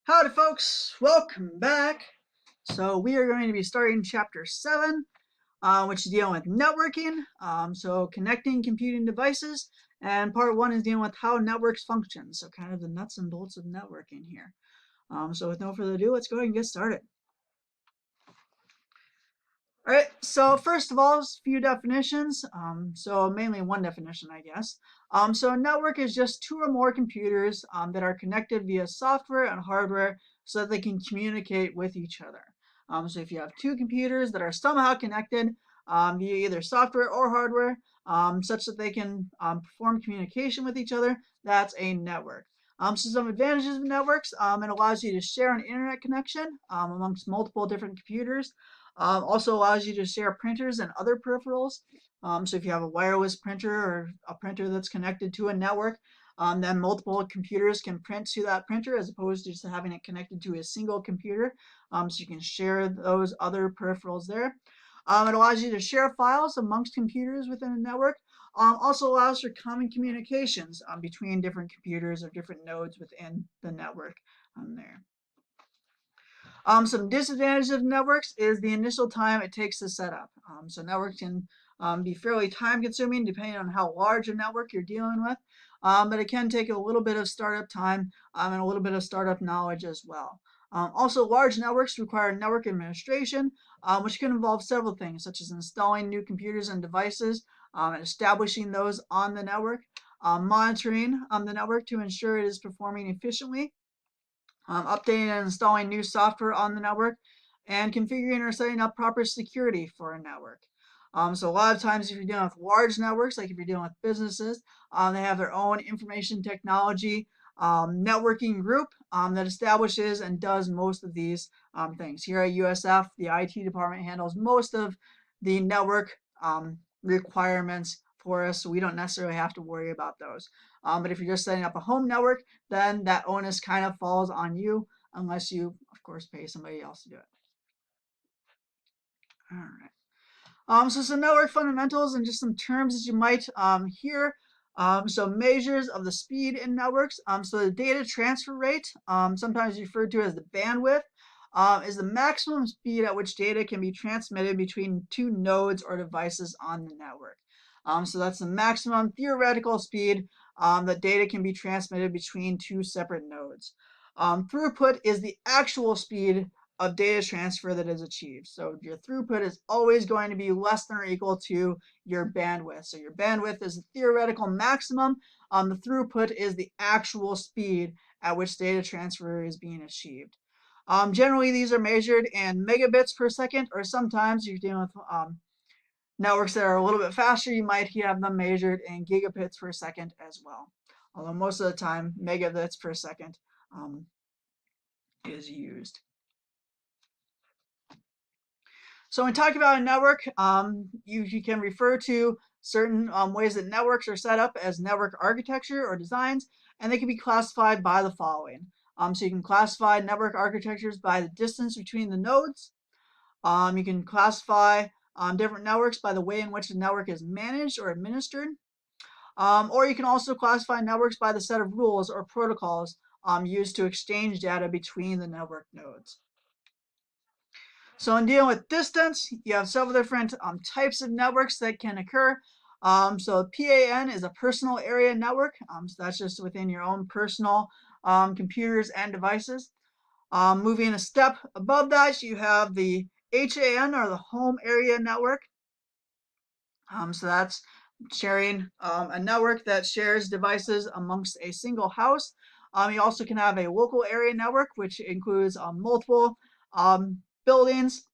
Howdy folks, welcome back. So we are going to be starting chapter 7, which is dealing with networking, so connecting computing devices, and part 1 is dealing with how networks function, so kind of the nuts and bolts of networking here. So with no further ado, let's go ahead and get started. All right, so first of all, a few definitions. So mainly one definition, I guess. So a network is just two or more computers that are connected via software and hardware so that they can communicate with each other. So if you have two computers that are somehow connected via either software or hardware, such that they can perform communication with each other, that's a network. So some advantages of networks, it allows you to share an internet connection amongst multiple different computers. Also allows you to share printers and other peripherals. So if you have a wireless printer or a printer that's connected to a network, then multiple computers can print to that printer as opposed to just having it connected to a single computer. So you can share those other peripherals there. It allows you to share files amongst computers within a network. Also allows for common communications between different computers or different nodes within the network there. Some disadvantages of networks is the initial time it takes to set up. So networks can be fairly time consuming depending on how large a network you're dealing with, but it can take a little bit of startup time and a little bit of startup knowledge as well. Also, large networks require network administration, which can involve several things, such as installing new computers and devices and establishing those on the network, monitoring the network to ensure it is performing efficiently, updating and installing new software on the network, and configuring or setting up proper security for a network. So a lot of times if you're dealing with large networks, like if you're dealing with businesses, they have their own information technology networking group that establishes and does most of these things. Here at USF, the IT department handles most of the network requirements for us, so we don't necessarily have to worry about those. But if you're just setting up a home network, then that onus kind of falls on you unless you, of course, pay somebody else to do it. All right. So some network fundamentals and just some terms that you might hear. So measures of the speed in networks. So the data transfer rate, sometimes referred to as the bandwidth, is the maximum speed at which data can be transmitted between two nodes or devices on the network. So that's the maximum theoretical speed that data can be transmitted between two separate nodes. Throughput is the actual speed of data transfer that is achieved. So your throughput is always going to be less than or equal to your bandwidth. So your bandwidth is the theoretical maximum. The throughput is the actual speed at which data transfer is being achieved. Generally, these are measured in megabits per second, or sometimes you're dealing with networks that are a little bit faster, you might have them measured in gigabits per second as well. Although most of the time, megabits per second is used. So when talking about a network, you can refer to certain ways that networks are set up as network architecture or designs, and they can be classified by the following. So you can classify network architectures by the distance between the nodes. You can classify different networks by the way in which the network is managed or administered. Or you can also classify networks by the set of rules or protocols used to exchange data between the network nodes. So in dealing with distance, you have several different types of networks that can occur. So PAN is a personal area network. So that's just within your own personal computers and devices. Moving a step above that, you have the HAN, or the home area network. So that's sharing a network that shares devices amongst a single house. You also can have a local area network, which includes multiple buildings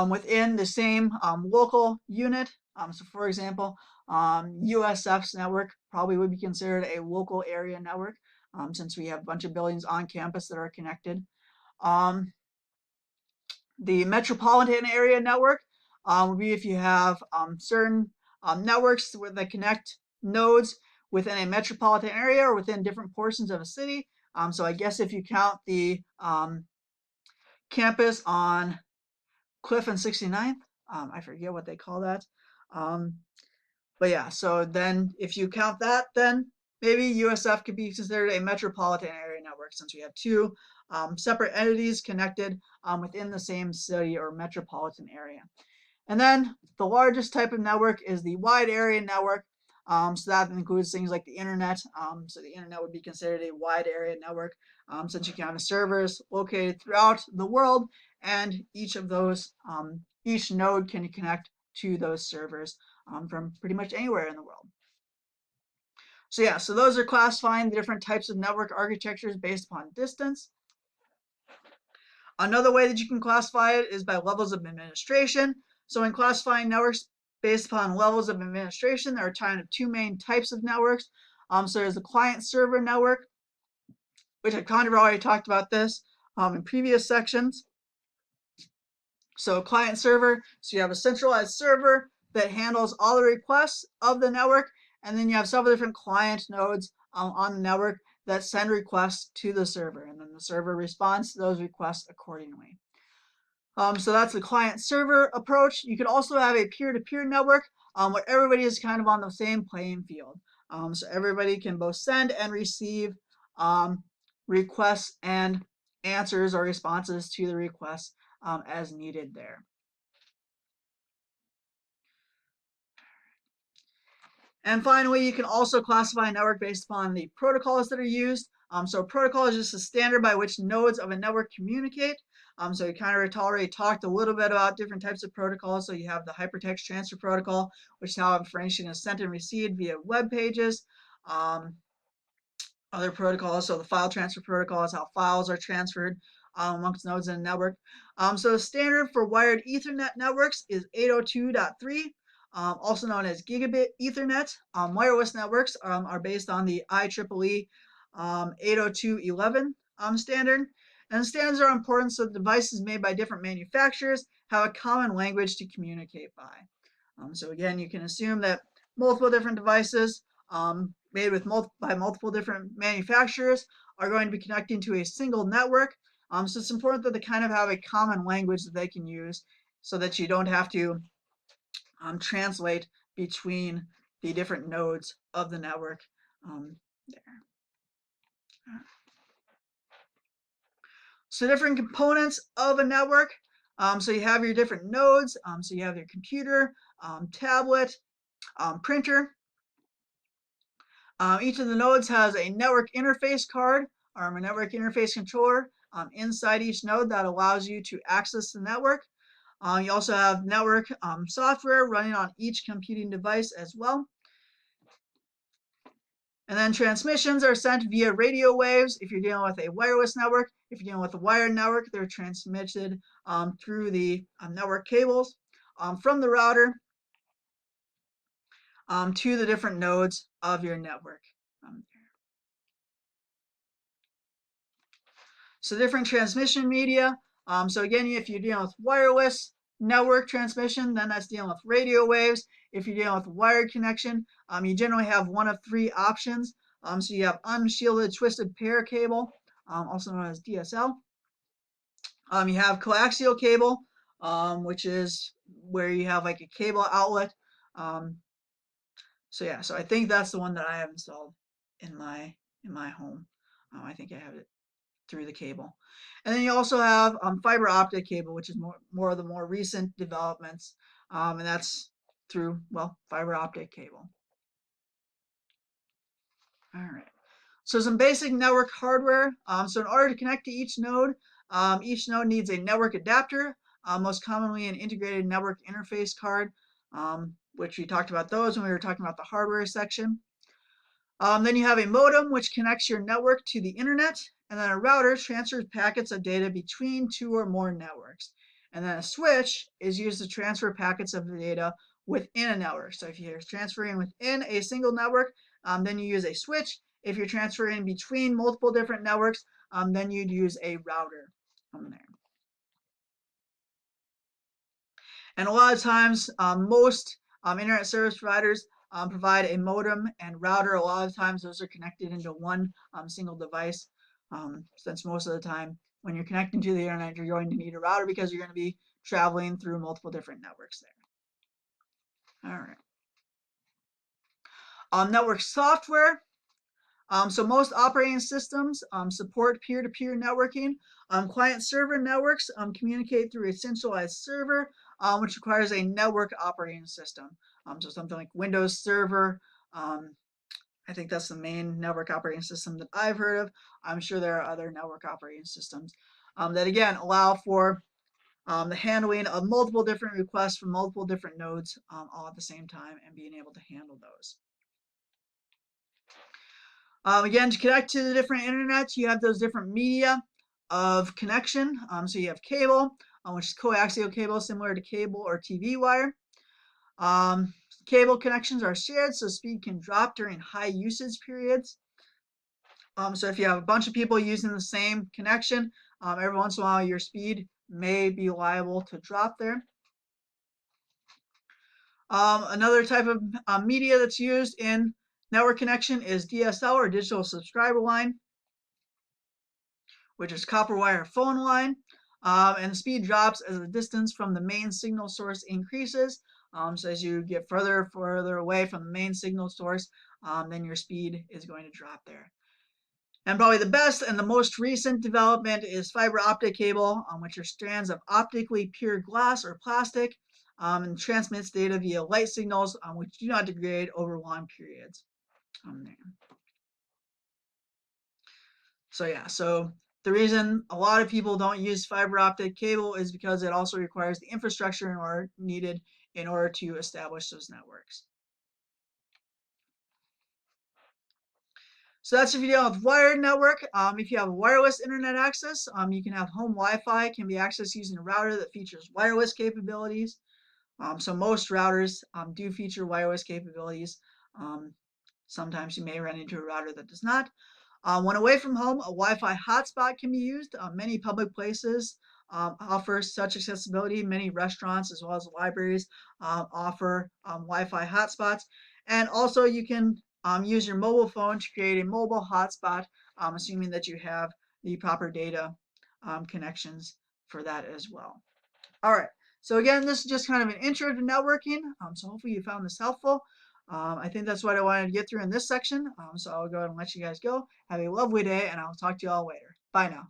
within the same local unit. So for example, USF's network probably would be considered a local area network since we have a bunch of buildings on campus that are connected. The metropolitan area network would be if you have certain networks that connect nodes within a metropolitan area or within different portions of a city. So I guess if you count the campus on Cliff and 69th, I forget what they call that. But yeah, so then if you count that, then maybe USF could be considered a metropolitan area network since we have two separate entities connected within the same city or metropolitan area. And then the largest type of network is the wide area network. So that includes things like the internet. So the internet would be considered a wide area network since you can have servers located throughout the world, and each of those, each node can connect to those servers from pretty much anywhere in the world. So yeah, so those are classifying the different types of network architectures based upon distance. Another way that you can classify it is by levels of administration. So in classifying networks based upon levels of administration, there are kind of two main types of networks. So there's the client-server network, which I've kind of already talked about this in previous sections. So client-server, so you have a centralized server that handles all the requests of the network, and then you have several different client nodes on the network that send requests to the server, and then the server responds to those requests accordingly. So that's the client-server approach. You could also have a peer-to-peer network where everybody is kind of on the same playing field. So everybody can both send and receive requests and answers or responses to the requests as needed there. And finally, you can also classify a network based upon the protocols that are used. So a protocol is just a standard by which nodes of a network communicate. So we kind of already talked a little bit about different types of protocols. So you have the hypertext transfer protocol, which is how information is sent and received via web pages. Other protocols, so the file transfer protocol is how files are transferred amongst nodes in a network. So the standard for wired Ethernet networks is 802.3. Also known as Gigabit Ethernet. Wireless networks are based on the IEEE 802.11 standard. And standards are important so devices made by different manufacturers have a common language to communicate by. So again, you can assume that multiple different devices made with by multiple different manufacturers are going to be connecting to a single network. So it's important that they kind of have a common language that they can use so that you don't have to translate between the different nodes of the network there. So different components of a network. So you have your different nodes. So you have your computer, tablet, printer. Each of the nodes has a network interface card or a network interface controller inside each node that allows you to access the network. You also have network software running on each computing device as well. And then transmissions are sent via radio waves if you're dealing with a wireless network. If you're dealing with a wired network, they're transmitted through the network cables from the router to the different nodes of your network. So different transmission media. So again, if you're dealing with wireless network transmission, then that's dealing with radio waves. If you're dealing with wired connection, you generally have one of three options. So you have unshielded twisted pair cable, also known as DSL. You have coaxial cable, which is where you have like a cable outlet. So yeah, so I think that's the one that I have installed in my home. I think I have it through the cable. And then you also have fiber optic cable, which is more of the more recent developments, and that's through, well, fiber optic cable. All right. So some basic network hardware. So in order to connect to each node needs a network adapter, most commonly an integrated network interface card, which we talked about those when we were talking about the hardware section. Then you have a modem, which connects your network to the internet, and then a router transfers packets of data between two or more networks. And then a switch is used to transfer packets of the data within a network. So if you're transferring within a single network, then you use a switch. If you're transferring between multiple different networks, then you'd use a router there. And a lot of times, most internet service providers provide a modem and router. A lot of times those are connected into one single device, since most of the time when you're connecting to the internet, you're going to need a router because you're going to be traveling through multiple different networks there. All right. Network software. So most operating systems support peer-to-peer networking. Client-server networks communicate through a centralized server, which requires a network operating system. So something like Windows Server. I think that's the main network operating system that I've heard of. I'm sure there are other network operating systems that, again, allow for the handling of multiple different requests from multiple different nodes all at the same time and being able to handle those. Again, to connect to the different internets, you have those different media of connection. So you have cable, which is coaxial cable, similar to cable or TV wire. Cable connections are shared, so speed can drop during high usage periods. So if you have a bunch of people using the same connection, every once in a while your speed may be liable to drop there. Another type of media that's used in network connection is DSL, or digital subscriber line, which is copper wire phone line. And the speed drops as the distance from the main signal source increases. So as you get further away from the main signal source, then your speed is going to drop there. And probably the best and the most recent development is fiber optic cable, which are strands of optically pure glass or plastic, and transmits data via light signals, which do not degrade over long periods. So yeah, so the reason a lot of people don't use fiber optic cable is because it also requires the infrastructure needed in order to establish those networks. So that's if you deal with wired network. If you have wireless internet access, you can have home Wi-Fi, can be accessed using a router that features wireless capabilities. So most routers do feature wireless capabilities. Sometimes you may run into a router that does not. When away from home, a Wi-Fi hotspot can be used. Many public places offer such accessibility. Many restaurants as well as libraries offer Wi-Fi hotspots. And also you can use your mobile phone to create a mobile hotspot, assuming that you have the proper data connections for that as well. All right. So again, this is just kind of an intro to networking. So hopefully you found this helpful. I think that's what I wanted to get through in this section. So I'll go ahead and let you guys go. Have a lovely day, and I'll talk to you all later. Bye now.